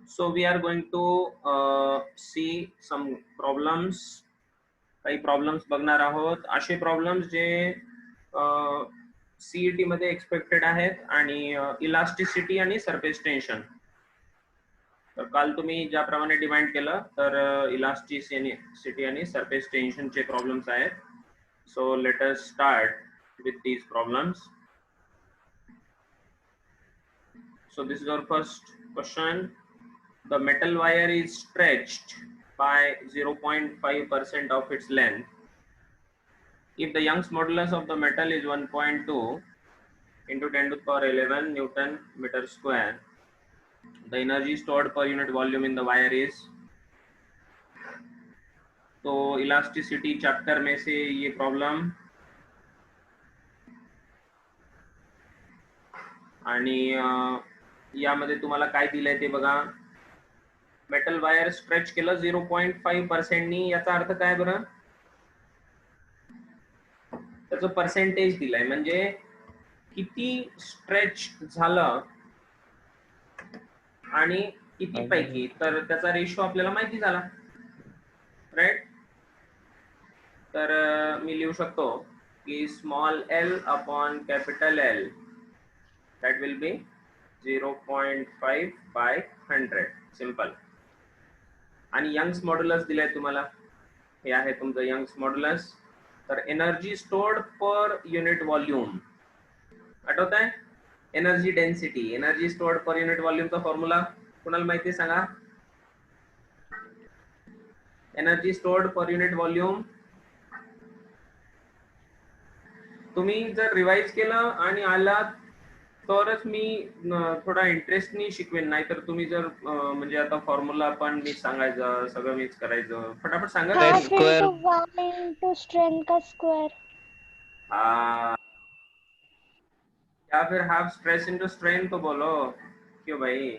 So we are going to see some problems. काही problems बघणार आहोत. असे प्रॉब्लेम्स जे सीईटी मध्ये एक्सपेक्टेड आहेत आणि इलास्टिसिटी आणि सरफेस टेन्शन. तर काल तुम्ही ज्याप्रमाणे डिमांड केलं तर इलास्टिसिटी आणि सरफेस टेन्शनचे प्रॉब्लेम्स आहेत. So let us start with these problems. So this is our first question. The metal wire is stretched by 0.5% of its length. If the Young's modulus of the metal is 1.2 into 10 to the power 11 Newton meter square, the energy stored per unit volume in the wire is. तो elasticity chapter में से ये problem आणि यामध्ये तुम्हाला काय दिलंय ते बघा. मेटल वायर स्ट्रेच केलं 0.5% नी. याचा अर्थ काय बरं? त्याचं पर्सेंटेज दिलंय म्हणजे किती स्ट्रेच झालं आणि किती पैकी, तर त्याचा रेशो आपल्याला माहिती झाला, राईट. तर मी लिहू शकतो की small L upon capital L that will be 0.5 by 100. Simple. आणि यंग्स मॉड्युलस दिलाय तुम्हाला, हे आहे तुमचं यंग्स मॉड्युलस. तर energy stored per unit volume आठवत आहे? Energy density, energy stored per unit व्हॉल्यूमचा फॉर्म्युला कुणाला माहिती सांगा? Energy stored per unit volume तुम्ही जर रिवाइज केलं आणि आलात तरच मी थोडा इंटरेस्टनी शिकवेन, नाही तर तुम्ही जर म्हणजे आता फॉर्म्युला पण मी सांगायचं, सगळं मीच करायचं. फटाफट सांगा. स्क्वायर इंटू स्ट्रेन का स्क्वायर. हाँ, या फिर हाफ स्ट्रेस इंटू स्ट्रेन तो बोलो. क्यों भाई?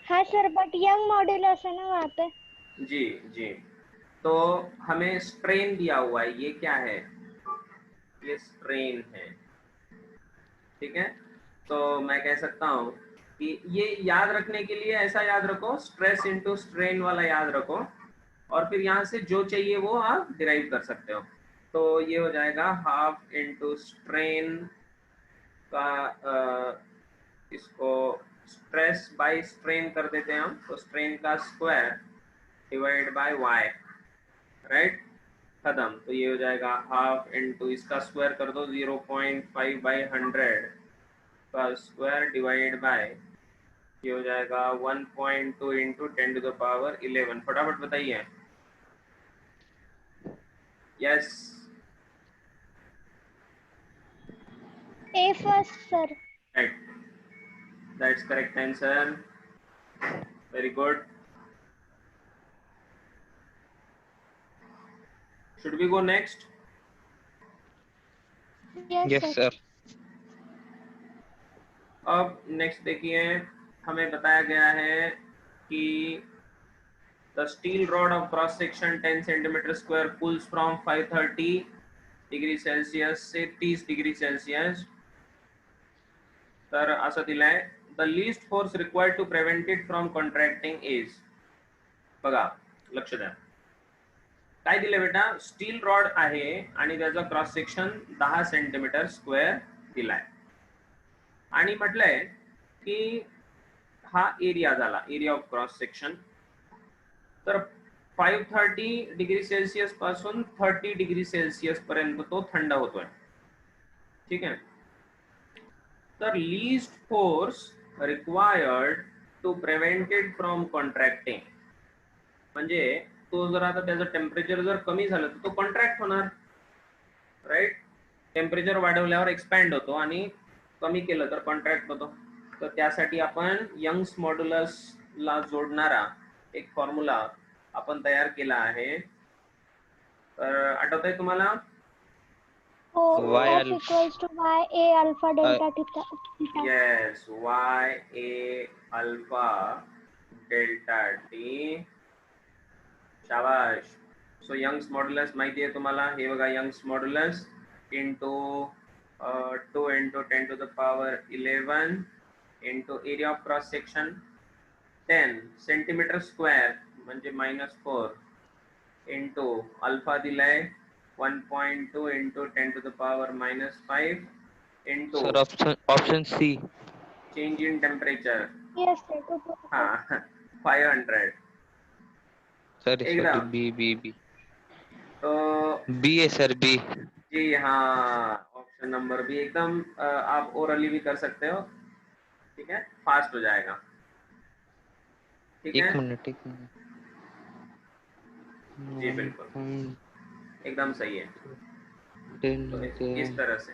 हाँ सर, बट यंग मॉड्यूलस है ना वहाँ पे. जी जी. तो हमें स्ट्रेन दिया हुआ है, ये क्या है? ये स्ट्रेन है, ठीक है. तो मैं कह सकता हूँ कि ये याद रखने के लिए ऐसा याद रखो, स्ट्रेस इंटू स्ट्रेन वाला याद रखो, और फिर यहाँ से जो चाहिए वो आप डिराइव कर सकते हो. तो ये हो जाएगा हाफ इंटू स्ट्रेन का, इसको स्ट्रेस बाय स्ट्रेन कर देते हैं हम, तो स्ट्रेन का square divide by Y, right. खत्म. तो ये हो जाएगा हाफ इंटू इसका स्क्वायर कर दो 0.5 बाई 100 का स्क्वायर डिवाइड बाय, ये हो जाएगा 1.2 इंटू 10 टू द पावर 11. फटाफट बताइए. Yes, A first sir. Right, that's correct answer. Very good. Should we go next? Yes sir. अब नेक्स्ट देखिए, हमें बताया गया है कि the steel rod of cross section 10 centimeter square pulls from 530 degree Celsius say 30 degree Celsius. तर असं दिलंय, the least force required to prevent it from contracting is. बघा, लक्ष द्या. काय दिले बेटा? स्टील रॉड आहे आणि त्याचा क्रॉस सेक्शन 10 सेंटीमीटर स्क्वेअर दिलाय आणि म्हटलंय की हा एरिया झाला, एरिया ऑफ क्रॉस सेक्शन. तर 530 डिग्री सेल्सियस पासून 30 डिग्री सेल्सियस पर्यंत तो थंड होतोय, ठीक आहे. तर least force required to prevent it from contracting, म्हणजे तो जर आता त्याचं टेम्परेचर जर कमी झालं तर तो कॉन्ट्रॅक्ट होणार, राईट. टेम्परेचर वाढवल्यावर एक्सपॅन्ड होतो आणि कमी केलं तर कॉन्ट्रॅक्ट होतो. तर त्यासाठी आपण यंग्स मॉड्युलस ला जोडणारा एक फॉर्म्युला आपण तयार केला आहे. तर आठवत आहे तुम्हाला? F equals to y a alpha delta theta. Yes, y a alpha delta t. शाबाश. सो यंग्स मॉड्युलस माहिती आहे तुम्हाला, हे बघा Young's modulus into 2 into 10 to the power 11 into area of cross section. 10 centimetre square म्हणजे -4 into alpha दिलाय 1.2 into 10 to the power -5 into sir option C. Change in temperature Yes, sir. 2.5. हाँ 500 sorry sorry, एकदम बी बी बी तो बी है sir, बी. जी हाँ, option number बी एकदम आप orally भी कर सकते हो, ठीक है, फास्ट हो जाएगा, ठीक है एक मिनट जी बिल्कुल 1.10 एकदम सही है। तो होते इस तरह से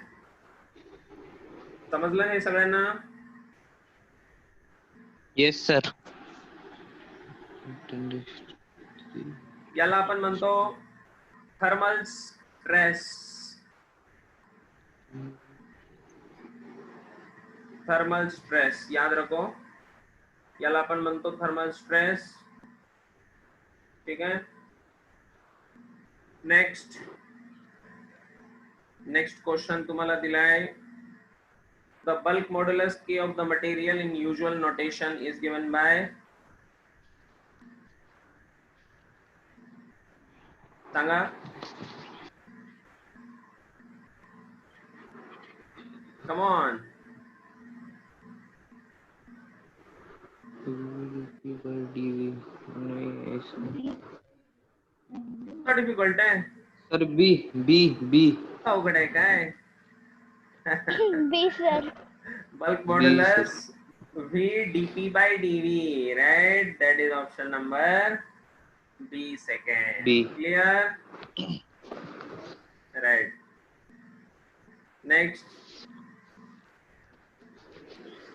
समजलं हे सगळ्यांना? Yes sir. याला आपण म्हणतो थर्मल स्ट्रेस. थर्मल स्ट्रेस याद रखो, याला आपण म्हणतो थर्मल स्ट्रेस, ठीक है। नेक्स्ट क्वेश्चन तुम्हाला दिलाय, the bulk modulus K of the material in usual notation is given by, सांगा come on, इतना डिफिकल्ट है सर बी बी बी. अवघड आहे काय? B, sir. bulk B, modulus V dP by dV, right? That is option number B second. B. Clear? Right. Next,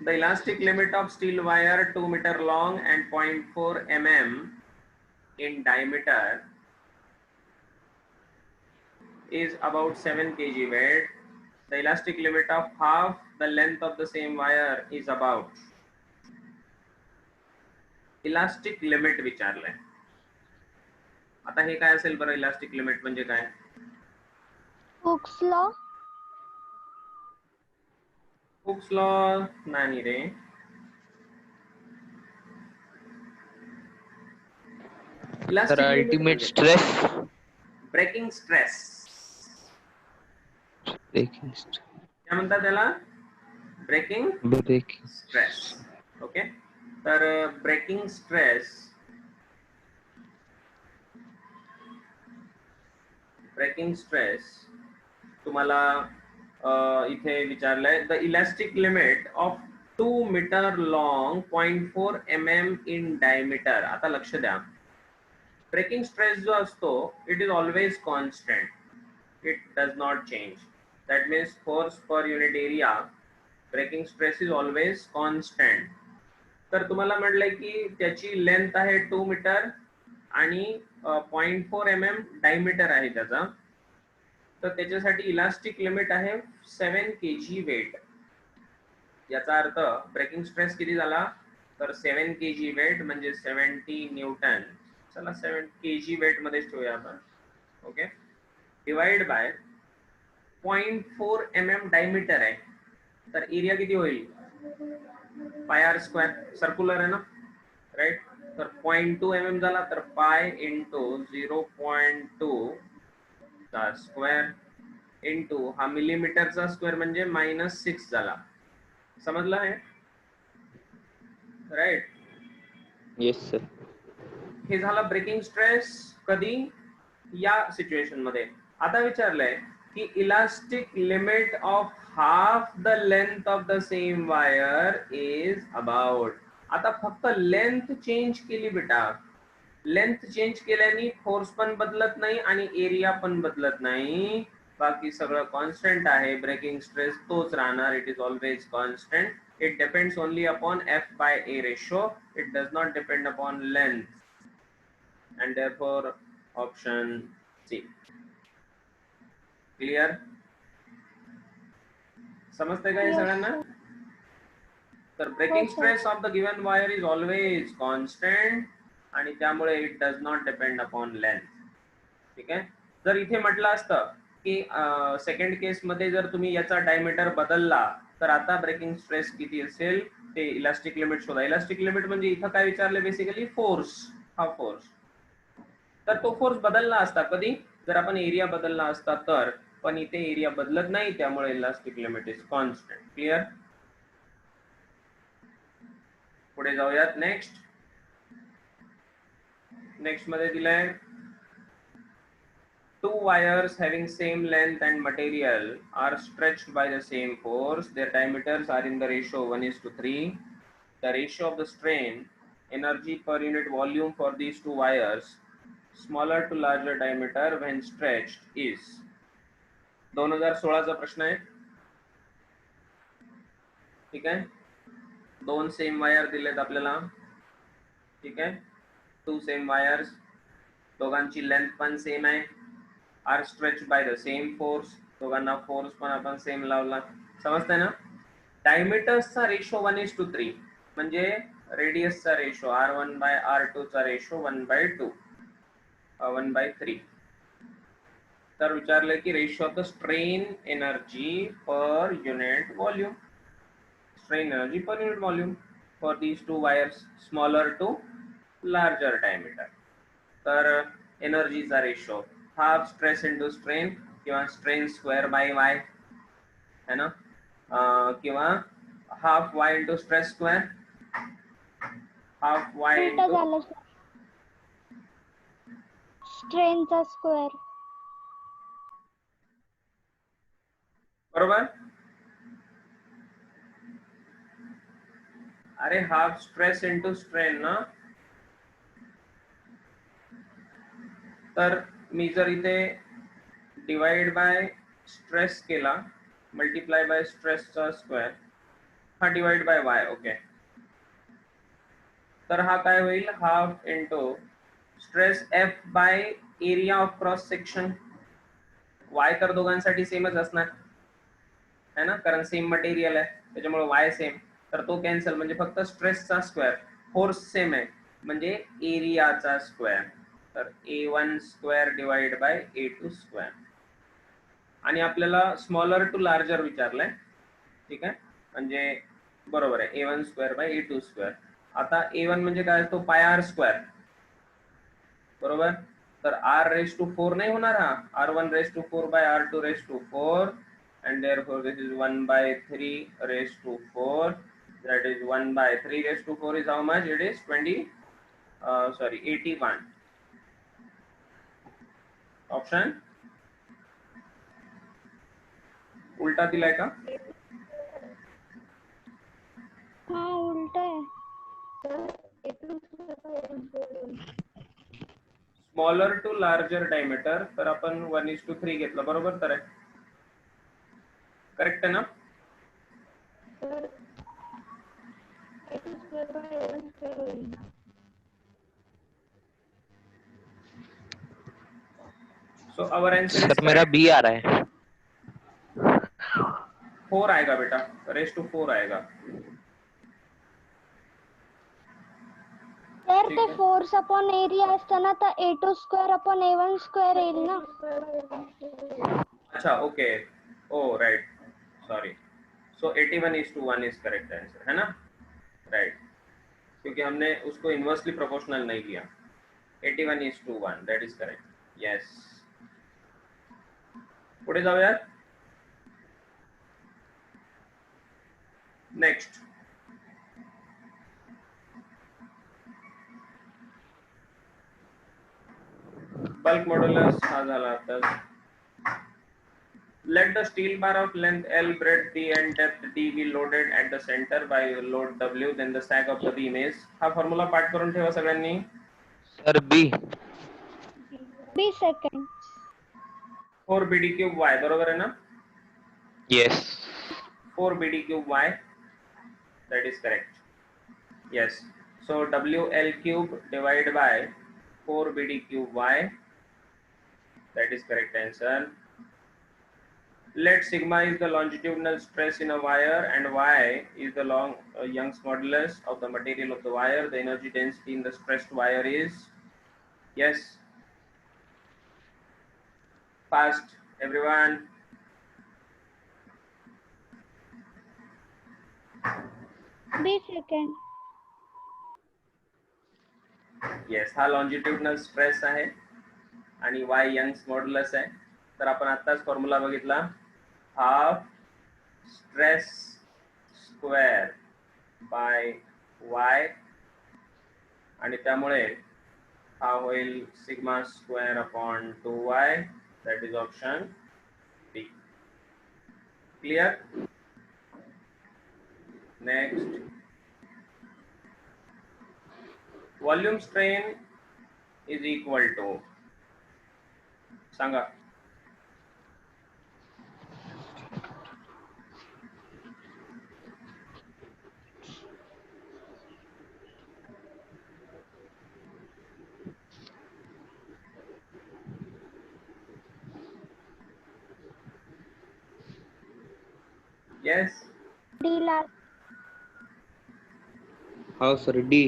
the elastic limit of steel wire 2 meter long and 0.4 mm in diameter is about 7 kg weight. The elastic limit of half the length of the same wire is about. Elastic limit विचारलंय. आता हे काय असेल बरं? Elastic limit म्हणजे काय? Hooke's law. Hooke's law नाही रे. सर इलास्टिक लिमिट अल्टिमेट म्हणजे स्ट्रेस. Breaking stress. ब्रेकिंग काय म्हणतात त्याला? Breaking stress. ओके, तर ब्रेकिंग स्ट्रेस तुम्हाला इथे विचारलंय, the elastic limit of 2 metre long 0.4 mm in diameter. आता लक्ष द्या, ब्रेकिंग स्ट्रेस जो असतो it is always constant, it does not change. That means force per unit area breaking stress is always constant. तर तुम्हाला म्हटलंय की त्याची लेंथ आहे 2 मीटर आणि 0.4 mm डायमीटर आहे त्याचा, तर त्याच्यासाठी इलास्टिक लिमिट आहे 7 kg वेट. याचा अर्थ ब्रेकिंग स्ट्रेस किती झाला? तर 7 kg वेट म्हणजे 70 न्यूटन. चला 7 kg वेट मध्ये ठेवूया आपण, okay, divide by 0.4 mm diameter आहे, तर एरिया किती होईल? पाय आर स्क्वेअर, सर्क्युलर आहे ना, राईट. तर 0.2 mm झाला तर पाय इंटू 0.2 चा स्क्वेअर इंटू हा मिलीमीटरचा स्क्वेअर म्हणजे -6 झाला. समजलं आहे? राईट. Yes sir. हे झाला ब्रेकिंग स्ट्रेस. कधी? या सिच्युएशन मध्ये. आता विचारलंय की elastic limit of half the length of the same wire is about. आता फक्त लेंथ चेंज केली बेटा, लेंथ चेंज केल्याने फोर्स पण बदलत नाही आणि एरिया पण बदलत नाही, बाकी सगळं कॉन्स्टंट आहे. ब्रेकिंग स्ट्रेस तोच राहणार, it is always constant. It depends only upon F/A ratio, it does not depend upon length, and therefore option C. Clear? समजते का हे सगळ्यांना? तर breaking stress of the given wire is always constant आणि त्यामुळे it does not depend upon length. ठीक आहे. जर इथे म्हटलं असतं की सेकंड केस मध्ये जर तुम्ही याचा डायमीटर बदलला तर आता ब्रेकिंग स्ट्रेस किती असेल? ते इलास्टिक लिमिट शोधा. इलास्टिक लिमिट म्हणजे इथं काय विचारले बेसिकली, फोर्स. हा फोर्स, तर तो फोर्स बदलला असता कधी, जर आपण एरिया बदलला असता तर, पण इथे एरिया बदलत नाही, त्यामुळे elastic limit is constant. Clear. पुढे जाऊयात. नेक्स्ट मध्ये दिलाय, two wires having same length and material are stretched by the same force. Their diameters are in the ratio 1:3. The ratio of the strain energy per unit volume for these two wires, smaller to larger diameter when stretched, is. 2016 चा प्रश्न आहे. ठीक आहे. दोन same wire दिलेत आपल्याला. ठीक आहे. टू सेम वायर्स, दोघांची लेंथ पण सेम आहे, are stretched by the same force, दोघांना फोर्स पण आपण सेम लावला. समजतंय ना. डायमीटर्सचा रेशो 1:3 म्हणजे रेडियसचा रेशो r1 बाय r2 चा रेशो 1/2 1/3. तर विचारलं की ratio of the strain energy per unit volume, strain energy per unit volume for these two wires, smaller to larger diameter. तर एनर्जीचा ratio half stress into strain किंवा strain square by Y है ना, किंवा half Y into stress square, half Y उलट into झालं sir, स्ट्रेनचा square. बरोबर. अरे हाफ स्ट्रेस इंटू स्ट्रेन ना, तर मी जर इथे डिवाइड बाय स्ट्रेस केला, मल्टिप्लाय बाय स्ट्रेसचा स्क्वेअर, हा डिवाइड बाय वाय. ओके, तर हा काय होईल, half into stress F by area of cross section. Y तर दोघांसाठी सेमच असणार है ना, कारण सेम मटेरियल आहे, त्याच्यामुळे वाय सेम, तर तो कॅन्सल, म्हणजे फक्त स्ट्रेसचा स्क्वेअर. फोर्स सेम आहे म्हणजे एरियाचा स्क्वेअर, तर A1 square divide bye A2 square. आणि आपल्याला स्मॉलर टू लार्जर विचारलंय. ठीक आहे, म्हणजे बरोबर आहे, A1 square by A2 square. आता A1 म्हणजे काय असतो, पाय आर स्क्वेअर. बरोबर. तर r⁴ नाही होणार हा, r1⁴ by r2⁴, and therefore this is 1/3⁴. that is 1/3⁴ is how much? It is 81. Option उलटा दिलाय का? हा उलट आहे. स्मॉलर टू लार्जर डायमीटर, तर आपण 1:3 घेतलं. बरोबर, तर आहे करेक्ट आहे ना. सो आवर आंसर सर मेरा बी आ रहा है. 4 आएगा बेटा, r⁴ आएगा. तर ते फोर्स अपॉन एरिया असताना तर A2 square upon A1 square येईल ना. अच्छा, okay, oh right, sorry. So 81:1 is correct answer, है ना. राइट, क्योंकि हमने उसको इनवर्सली प्रोपोर्शनल नहीं किया. 81:1, दैट इज करेक्ट. यस, पुढे जाऊयात. नेक्स्ट, बल्क मॉड्यूलस हा झाला आता. Let the steel bar of length L, breadth D and depth D be loaded at the center by load W, then the sag of the beam is. हा formula पाठ करून ठेवा सगळ्यांनी. Sir बी. बी second. 4BD³ Y, बरोबर आहे ना. Yes. 4BD³ Y, that is correct. Yes, so WL³ divided by 4BD³ Y, that is correct answer. Let sigma is the longitudinal stress in a wire and y is the Young's modulus of the material of the wire. The energy density in the stressed wire is. Yes, fast everyone. B second. Yes, हा longitudinal stress आहे आणि Y Young's modulus आहे. तर आपण आत्ताच formula बघितला, half stress square by Y, आणि त्यामुळे हा होईल sigma square upon 2y, that is option B. Clear? Next, volume strain is equal to, सांगा. Yes, D last. हाँ सर डी.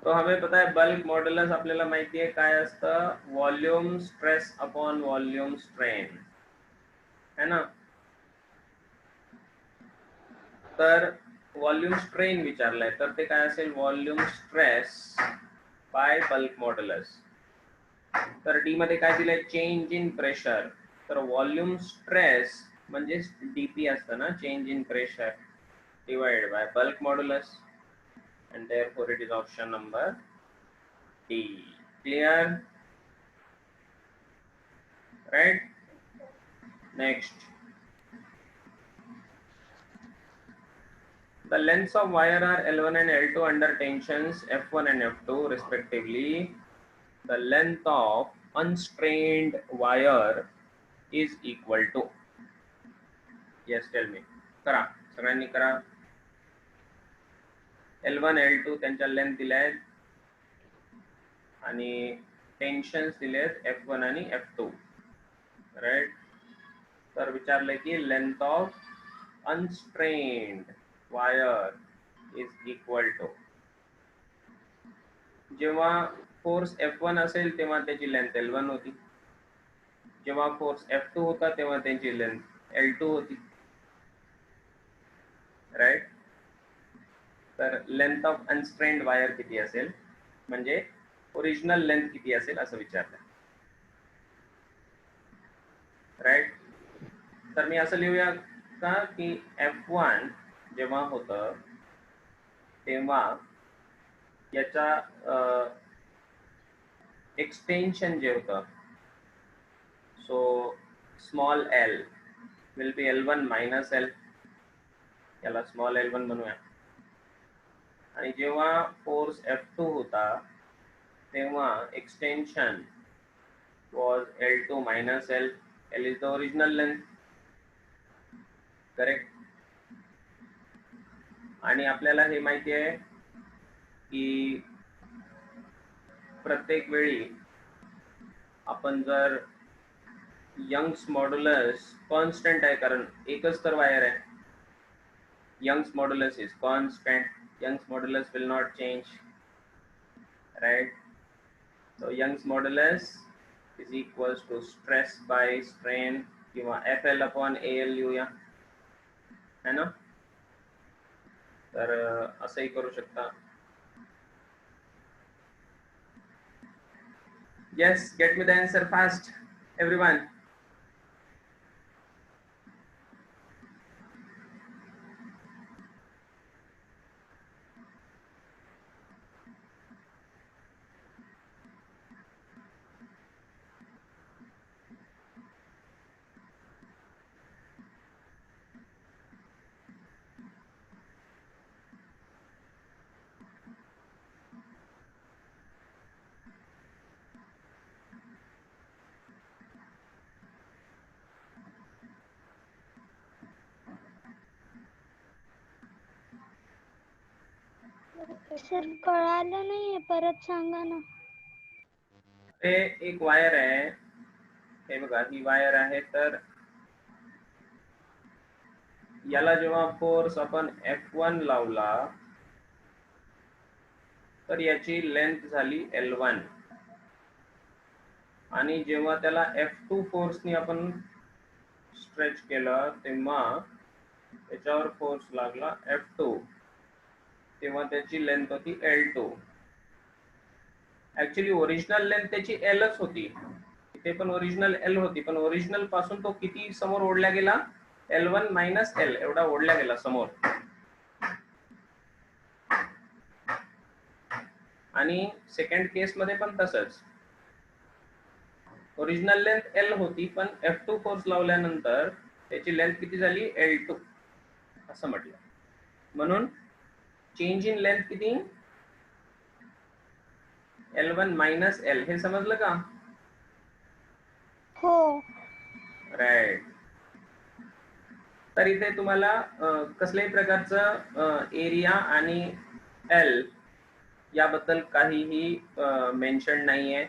तो हमें पता है बल्क मॉड्युलस आपल्याला माहिती आहे काय असतं, volume stress upon volume strain, है ना. तर व्हॉल्यूम स्ट्रेन विचारलाय, तर ते काय असेल, volume stress by bulk modulus. तर डी मध्ये काय दिलंय, चेंज इन प्रेशर. तर व्हॉल्यूम स्ट्रेस म्हणजे डीपी असतं ना, change in pressure divided by bulk modulus, and therefore it is option number D. Clear? Right? Next, the lengths of wire are L1 and L2 under tensions F1 and F2 respectively. The length of unstrained wire is equal to, yes tell me, करा सगळ्यांनी करा. L1 L2 त्यांच्या length दिल्या आहेत आणि tensions दिले आहेत F1 आणि F2, राईट. तर विचारले की length of unstrained wire is equal to, जेव्हा फोर्स F1 असेल तेव्हा त्याची लेंथ L1 होती, जेव्हा फोर्स F2 होता तेव्हा त्याची लेंथ L2 होती, राईट. तर लेंथ ऑफ अनस्ट्रेन्ड वायर किती असेल, म्हणजे ओरिजिनल लेंथ किती असेल असं विचारलं, राईट. तर मी असं लिहूया का की F1 जेव्हा होतं तेव्हा याचा एक्सटेन्शन जे होतं, so small L will be L1 minus L, याला स्मॉल L1 बनवूया. आणि जेव्हा फोर्स F2 होता तेव्हा extension was L2 minus L. L is the original length, correct. आणि आपल्याला हे माहिती आहे की प्रत्येक वेळी आपण जर यंग्स मॉड्युलस कॉन्स्टंट आहे, कारण एकच तर वायर आहे, Young's modulus is constant, Young's modulus will not change, right. So Young's modulus is equals to stress by strain किंवा FL अपॉन AL लिहूया, है ना. तर असंही करू शकता. Yes, get me the answer fast, everyone. Sir कळालं नाहीये, परत सांगा ना. हे एक वायर आहे, हे बघा ही वायर आहे. तर याला जेव्हा फोर्स आपण F1 लावला तर याची लेंथ झाली L1, आणि जेव्हा त्याला F2 फोर्सनी आपण स्ट्रेच केलं तेव्हा त्याच्यावर फोर्स लागला F2, तेव्हा त्याची लेंथ होती L2. ऍक्च्युली ओरिजिनल लेंथ त्याची Lच होती, इथे पण ओरिजिनल L होती, पण ओरिजिनल पासून तो किती समोर ओढला गेला, L1 मायनस L एवढा ओढला गेला समोर. आणि सेकंड केस मध्ये पण तसंच, ओरिजिनल लेंथ L होती, पण F2 फोर्स लावल्यानंतर त्याची लेंथ किती झाली, L2 असं म्हटलं. म्हणून चेंज इन लेंथ किती, L1 मायनस L. हे समजलं का? हो. राईट. तर इथे तुम्हाला कसल्याही प्रकारचं एरिया आणि L याबद्दल काहीही मेन्शन नाहीये,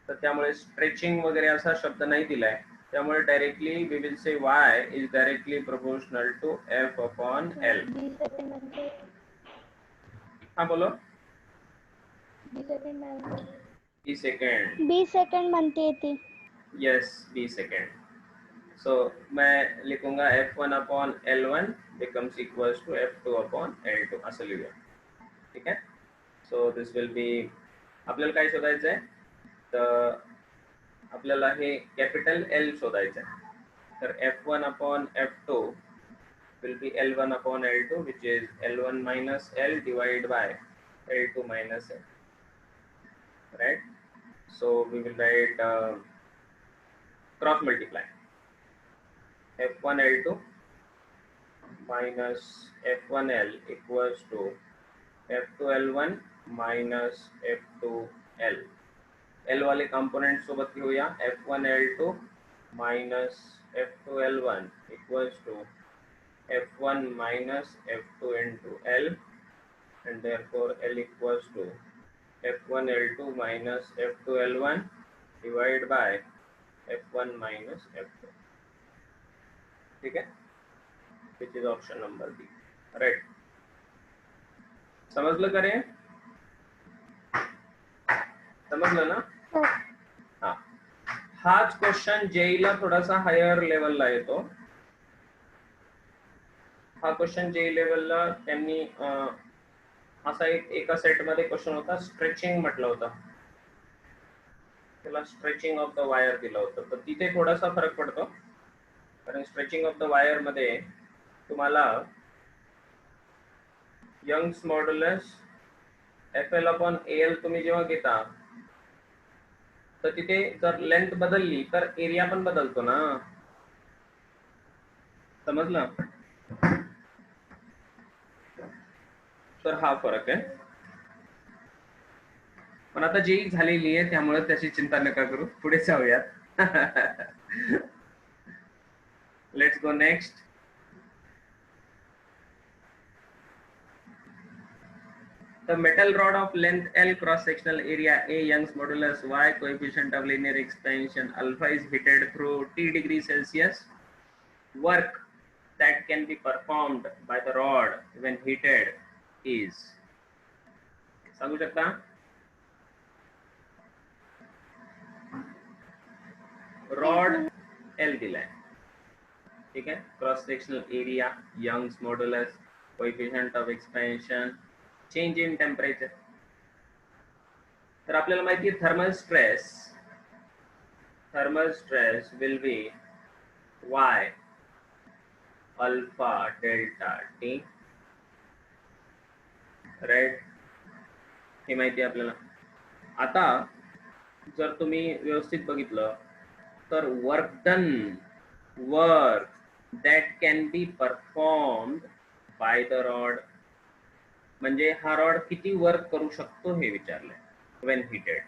तर त्यामुळे स्ट्रेचिंग वगैरे असा शब्द नाही दिलाय. त्यामुळे directly we will say y is directly proportional to F upon L. हा बोलो. बी सेकंड. बी सेकंड म्हणते ती. यस, बी सेकंड. सो मैं लिखूंगा F1 upon L1 becomes equals to F2 upon L2 असं लिहूया. ठीक आहे. सो दिस विल बी, आपल्याला काय शोधायचं आहे, तर आपल्याला हे कॅपिटल L शोधायचं आहे. तर F1 upon F2 will be L1 upon L2, which is L1 minus L divided by L2 minus L. Right? So we will write cross multiply. F1 L2 minus F1 L equals to F2 L1 minus F2 L. L वाले component सोबत घेऊया. F1 L2 minus F2 L1 equals to F1 minus F2 into L, and therefore L equals to F1 L2 minus F2 L1 divided by F1 minus F2. ठीक है, which is option number B. Right? समझलं का रे? समजलं ना? हाँ. हाच question जेईला थोडासा higher लेवलला येतो. हा क्वेश्चन जे लेवलला त्यांनी असा एका सेट मध्ये क्वेश्चन होता, स्ट्रेचिंग म्हटलं होतं, त्याला स्ट्रेचिंग ऑफ द वायर दिलं होतं. तर तिथे थोडासा फरक पडतो, कारण स्ट्रेचिंग ऑफ द वायर मध्ये तुम्हाला Young's modulus FL upon AL तुम्ही जेव्हा घेता, तर तिथे जर लेंथ बदलली तर एरिया पण बदलतो ना. समजलं? तर हा फरक आहे. पण आता जेई झालेली आहे, त्यामुळे त्याची चिंता नका करू. पुढे जाऊयात. Let's go next. The metal rod of length L, cross sectional area A, Young's modulus Y, coefficient of linear expansion alpha is heated through T degree Celsius. Work that can be performed by the rod when heated is, सांगू शकता? Rod L दिलाय, ठीक है. Cross sectional area, Young's modulus, coefficient of expansion, change in temperature. तर आपल्याला माहिती आहे thermal stress will be Y alpha delta T. Right? हे माहिती आहे आपल्याला. आता जर तुम्ही व्यवस्थित बघितलं तर work that can be performed by the rod, म्हणजे हा रॉड किती वर्क करू शकतो हे विचारलंय व्हेन हिटेड.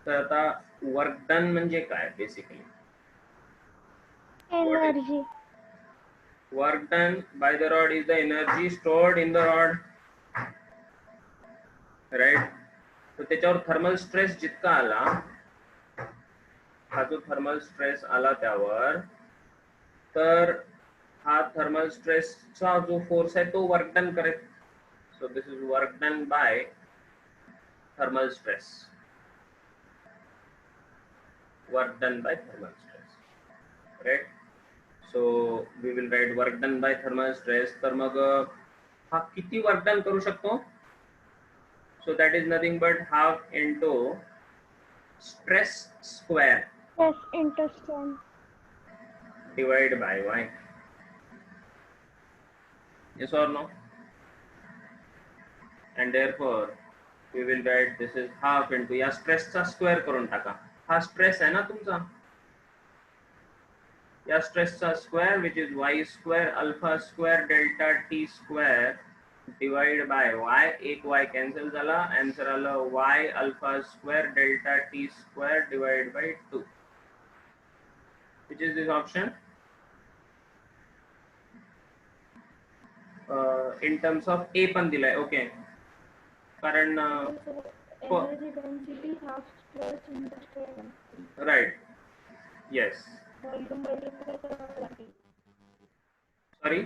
तर आता वर्क डन म्हणजे काय basically? Energy. Work done by the rod is the energy stored in the rod. Right? तर त्याच्यावर थर्मल स्ट्रेस जितका आला, हा जो थर्मल स्ट्रेस आला त्यावर, तर हा थर्मल स्ट्रेसचा जो फोर्स आहे तो वर्क डन करेल. So this is work done by thermal stress. Work done by thermal stress. Right? So we will write work done by thermal stress. तर मग हा किती वर्क डन करू शकतो? So that is nothing but half into stress square Yes, into strain. divided by y. Yes or no? And therefore we will write this is half into या stress चा square करून टाका. हा stress आहे ना तुमचा, या स्ट्रेस चा square which is y square alpha square delta T square divide by y. एक y कॅन्सल झाला, आन्सर आलं y alpha square delta T square divide by 2. Which is this option? In terms of A पण दिलाय. Okay, कारण Energy density half stress into strain. Right. Yes. Volume multiply करावं लागेल. Sorry,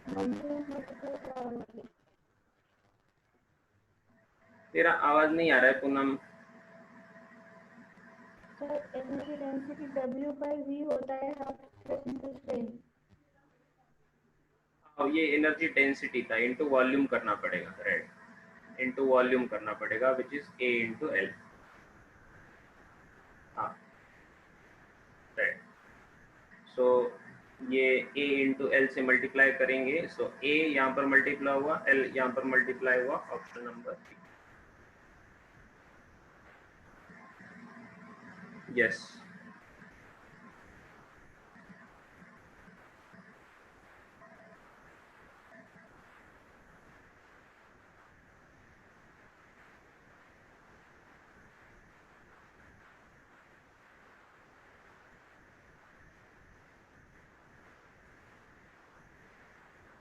Volume multiply करावं लागेल. तेरा आवाज नहीं आ रहा है Poonam. Sir, energy density W by V होता है half stress into strain. अब ये एनर्जी डेंसिटी था, इनटू वॉल्यूम करना पड़ेगा. राइट, इनटू वॉल्यूम करना पड़ेगा which is a into L. हाँ, राइट. सो ये ए इंटू एल से मल्टीप्लाई करेंगे. सो ए यहाँ पर मल्टीप्लाई हुआ, एल यहाँ पर मल्टीप्लाई हुआ. Option number 3. यस.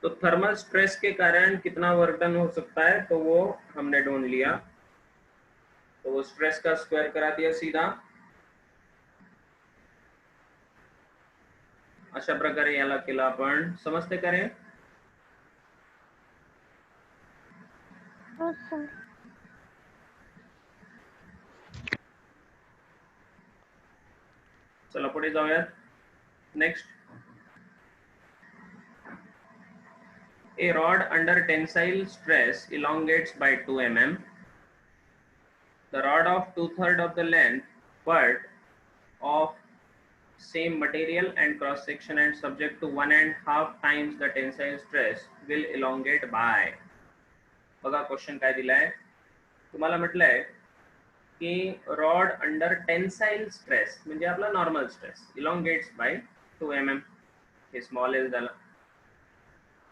तो थर्मल स्ट्रेस के कारण कितना वर्क डन हो सकता है, तो वो हमने ढूंढ लिया. तो वो स्ट्रेस का स्क्वायर करा दिया सीधा. अशा प्रकारे याला केला आपण. समजते करें? हो सर. चला पुढे जाऊयात. Next, a rod under tensile stress elongates by 2 mm. The rod of 2/3 of the length but of same material and cross section and subject to 1.5 times the tensile stress will elongate by. बघा question काय दिलाय तुम्हाला. म्हटलंय की rod under tensile stress म्हणजे आपला normal stress इलॉंगेट्स bye 2 mm. हे small L झाला.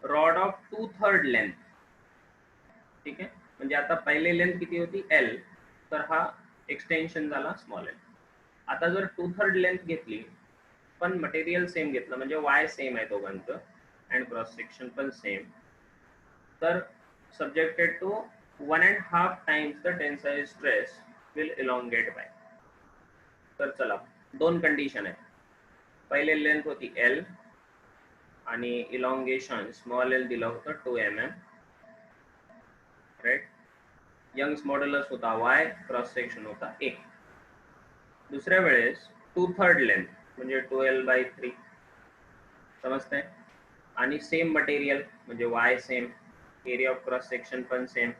Rod of 2/3 length. ठीक आहे, म्हणजे आता पहिले लेंथ किती होती एल, तर हा एक्सटेन्शन झाला स्मॉल एल. आता जर 2/3 लेंथ घेतली पण मटेरियल सेम घेतलं म्हणजे वाय सेम आहे दोघांचं अँड क्रॉस सेक्शन पण सेम, तर subjected to 1.5 times the tensile stress will elongate by. तर चला, दोन कंडिशन आहे. पहिले लेंथ होती एल आणि इलॉंगेशन स्मॉल एल दिलं होतं 2 mm. राइट. यंग्स मॉड्युलस होता y, क्रॉस सेक्शन होता 1. दुसऱ्या वेळेस 2/3 लेंथ म्हणजे 2l/3. समजते? आणि सेम मटेरियल म्हणजे y same, area of cross section पण same,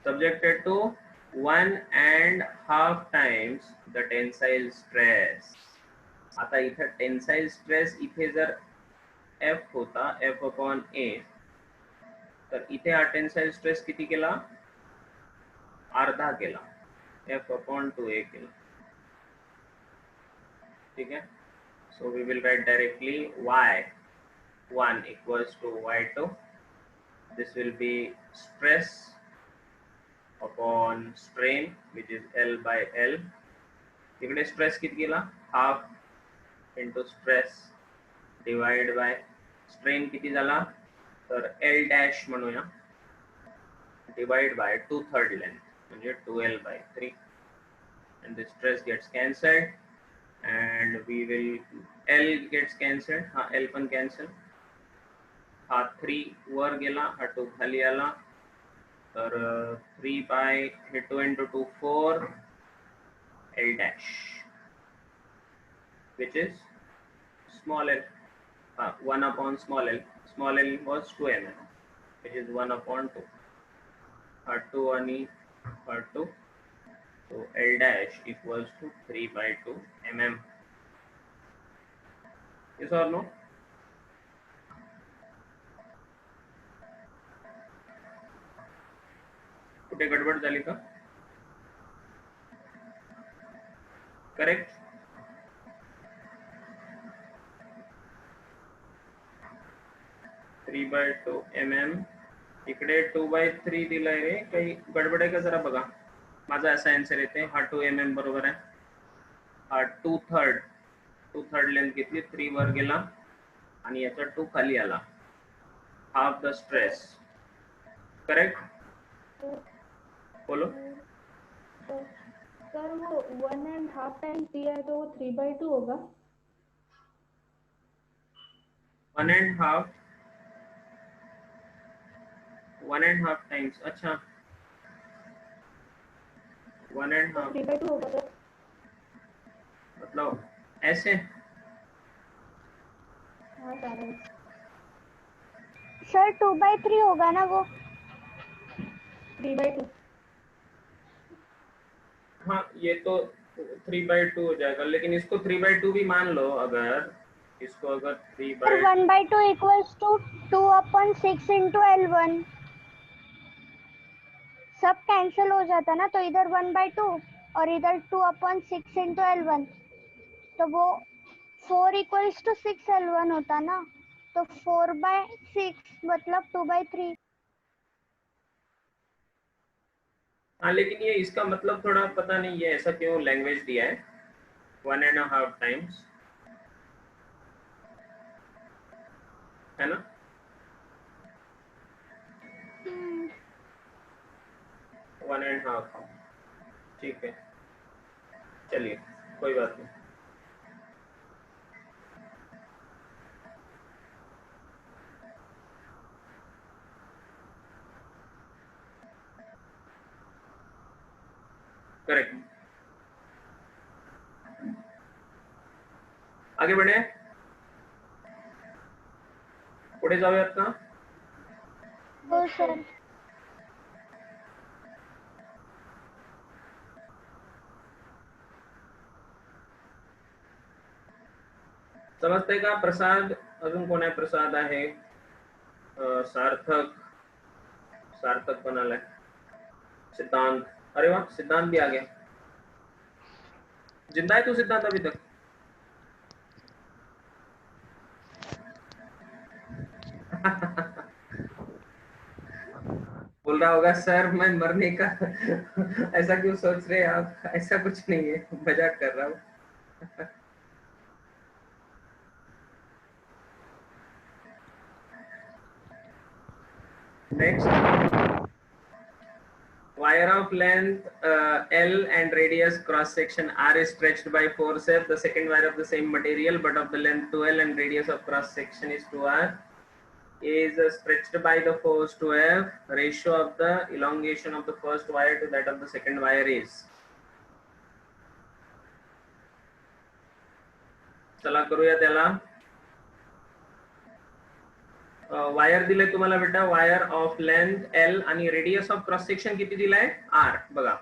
subjected to 1.5 times the tensile stress. आता इथे टेन्साइल स्ट्रेस इथे जर F होता F/A, तर इथे हा टेन्साइल स्ट्रेस किती केला? अर्धा केला, F/2A केला. ठीक है. So we will write directly y1 equals to y2. This will be stress upon strain which is L by L. इकडे स्ट्रेस किती केला? Half into stress divide by strain किती झाला, तर L डॅश म्हणूया, डिवाइड बाय 2/3 लेंथ म्हणजे 2l/3. and the stress gets cancelled and we will L gets cancelled. हा L पण cancel. हा 3 वर गेला, हा 2 खाली आला, तर 3 by 2 into 2 4 L dash which is small l. 1 upon small l was 2 mm, which is 1 upon 2. 2 आणि 2, so l dash equals to 3/2 mm. Yes or no? कुठे गडबड झाली का? Correct. Three by two mm. इकडे 2/3 दिलाय रे. काही गडबड आहे का जरा बघा. माझा असा आन्सर येते. हा 2 mm बरोबर आहे. हा 2/3 लेंथ घेतली, 3 वर गेला आणि याचा 2 खाली आला. Half the stress. करेक्ट. बोलो. सर वो 1.5 टाइम्स दिया है तो वो 3/2 होगा. 1.5 टाइम्स. अच्छा, 1.5 3/2 होगा सर. मतलब ऐसे. हाँ सर. सर 2/3 होगा ना वो. 3/2. हाँ, ये तो 3/2 हो जाएगा, लेकिन इसको 3/2 भी मान लो. अगर इसको अगर 3/2 1/2 इक्वल्स टू 2/6 इंटू L1. सब कैंसिल हो जाता ना, तो इधर 1/2 और इधर 2/6 इंटू L1, तो वो 4 इक्वल्स टू 6 L1 होता ना. तो 4/6 मतलब 2/3. हाँ, लेकिन ये इसका मतलब थोड़ा पता नहीं ये ऐसा क्यों लैंग्वेज दिया है. 1.5 टाइम्स है ना. 1.5. ठीक है, चलिए कोई बात नहीं. करेक्ट. आगे बढ़े. पुढे जाऊयात का. हो सर. समजते का. प्रसाद. अजून कोण आहे. प्रसाद आहे. सार्थक पण आलाय. सिद्धांत. अरे वाह, सिद्धांत भी आ गया. जिंदा है तू सिद्धांत अभी तक. बोल रहा होगा सर मैं मरने का ऐसा क्यों सोच रहे हैं आप. ऐसा कुछ नहीं है, मजाक कर रहा हूँ. Next, wire of length L and radius cross section R is stretched by forceps. The second wire of the same material but of the length 2L and radius of cross section is 2R is stretched by the force 2F. Ratio of the elongation of the first wire to that of the second wire is. चला करूया त्याला. Wire दिले तुम्हाला बेटा. Wire of length L आणि radius of cross section किती दिलाय. R. बघा,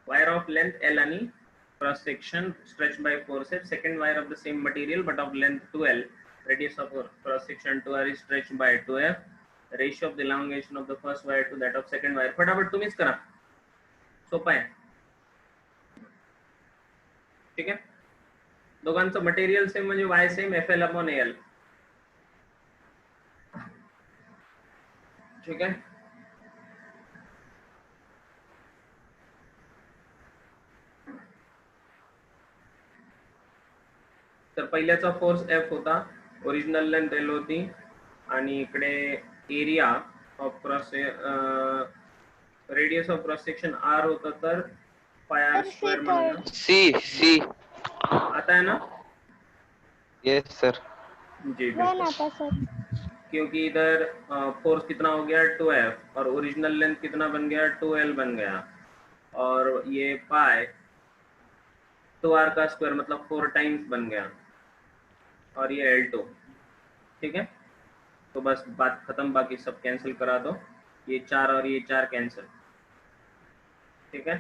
वायर ऑफ लेंथ L आणि cross section stretch by forceps. Second wire of the same material but of length 2L. Radius of cross section 2R is stretched by 2F. Ratio of the elongation of the first wire to that of second wire. फटाफट तुम्हीच करा, सोपा आहे. ठीक आहे. दोघांचं material same म्हणजे Y same, FL/AL. ठीक आहे. तर पहिल्याचा फोर्स F होता. ओरिजिनल लेंथ L होती आणि इकडे area of cross radius of cross section R होता. तर πr² म्हणून सी आता है ना. Yes sir. जी वन आता सर. क्योंकि इधर फोर्स कितना हो गया 2F और ओरिजिनल लेंथ कितना बन गया 2L बन गया और ये पाई 2R का स्क्वायर मतलब 4 टाइम्स बन गया. और ये L2, ठीक है। तो बस बात खत्म, बाकी सब कैंसिल करा दो, ये 4 और ये 4 कैंसिल, ठीक है।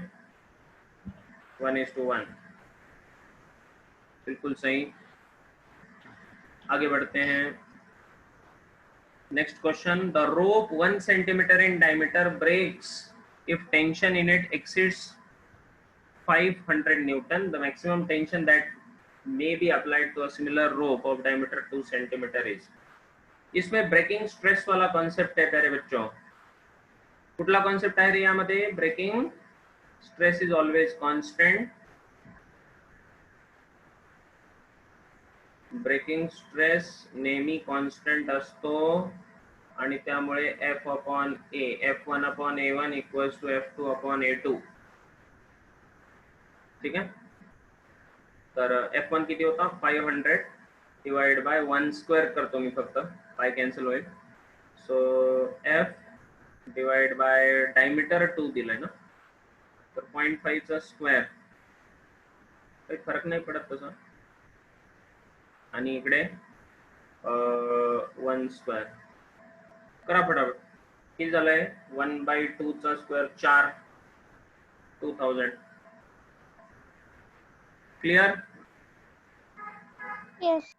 1:1, बिल्कुल सही। आगे बढ़ते हैं। Next question, the rope 1 centimeter in diameter breaks if tension in it exceeds 500 Newton. The maximum tension that may be applied to a similar rope of diameter 2 centimeter is. इसमें ब्रेकिंग स्ट्रेस वाला concept है प्यारे बच्चों। कुठला concept आहे रे यामध्ये? Breaking stress is always constant, breaking stress नेहमी कॉन्स्टंट असतो आणि त्यामुळे F upon A, F1 upon A1 equals to F2 upon A2, ठीक है। तर F1 किती होता? 500 डिवाइड बाय 1 स्क्वेअर करतो मी, फक्त पाय कॅन्सल होईल। So F divide by diameter 2 दिलाय ना, तर 0.5 चा स्क्वेअर, काही फरक नाही पडत तसा, आणि इकडे 1 स्क्वेअर करा फटाफट। किती झालंय? 1/2 चा स्क्वेअर 4, 2000। क्लियर? Yes.